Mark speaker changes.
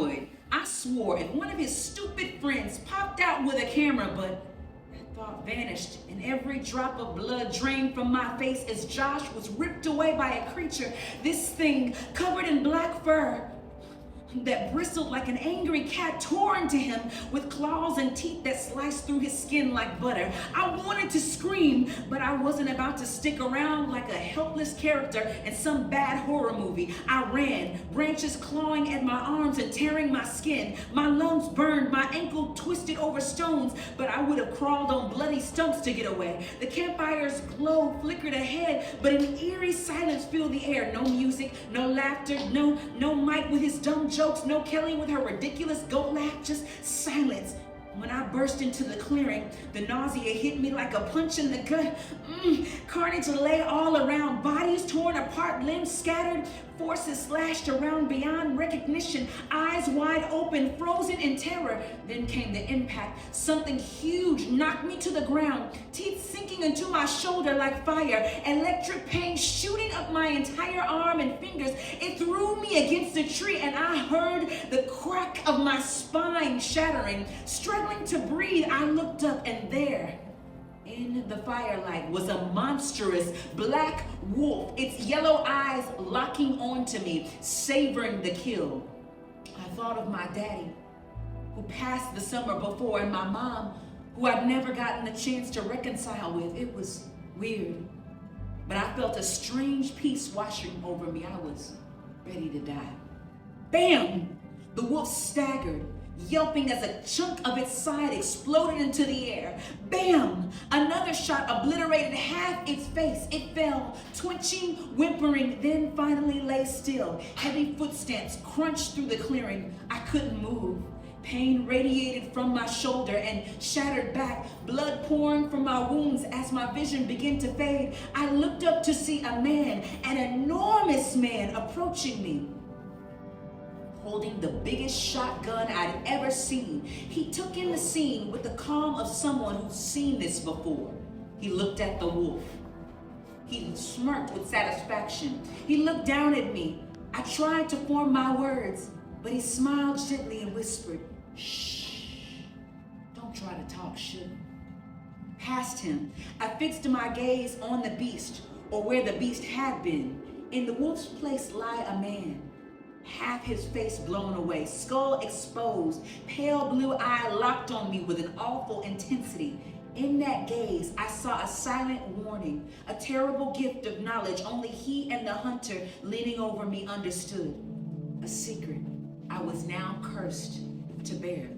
Speaker 1: would. I swore if one of his stupid friends popped out with a camera, but that thought vanished and every drop of blood drained from my face as Josh was ripped away by a creature, this thing covered in black fur that bristled like an angry cat, tore into him with claws and teeth that sliced through his skin like butter. I wanted to scream, but I wasn't about to stick around like a helpless character in some bad horror movie. I ran, branches clawing at my arms and tearing my skin. My lungs burned, my ankle twisted over stones, but I would have crawled on bloody stumps to get away. The campfire's glow flickered ahead, but an eerie silence filled the air. No music, no laughter, no Mike with his dumb jokes, no Kelly with her ridiculous goat laugh, just silence. When I burst into the clearing, the nausea hit me like a punch in the gut. Carnage lay all around, bodies torn apart, limbs scattered, forces slashed around beyond recognition, eyes wide open, frozen in terror. Then came the impact. Something huge knocked me to the ground, teeth sinking into my shoulder like fire, electric pain shooting up my entire arm and fingers. It threw me against a tree and I heard the crack of my spine shattering. Struggling to breathe, I looked up and there, in the firelight, was a monstrous black wolf, its yellow eyes locking onto me, savoring the kill. I thought of my daddy, who passed the summer before, and my mom, who I'd never gotten a chance to reconcile with. It was weird, but I felt a strange peace washing over me. I was ready to die. Bam! The wolf staggered, yelping as a chunk of its side exploded into the air. Bam! Another shot obliterated half its face. It fell, twitching, whimpering, then finally lay still. Heavy footsteps crunched through the clearing. I couldn't move. Pain radiated from my shoulder and shattered back, blood pouring from my wounds as my vision began to fade. I looked up to see a man, an enormous man, approaching me, holding the biggest shotgun I'd ever seen. He took in the scene with the calm of someone who's seen this before. He looked at the wolf. He smirked with satisfaction. He looked down at me. I tried to form my words, but he smiled gently and whispered, "Shh, don't try to talk shit." Past him, I fixed my gaze on the beast, or where the beast had been. In the wolf's place lie a man, half his face blown away, skull exposed, pale blue eye locked on me with an awful intensity. In that gaze, I saw a silent warning, a terrible gift of knowledge only he and the hunter leaning over me understood. A secret I was now cursed to bear.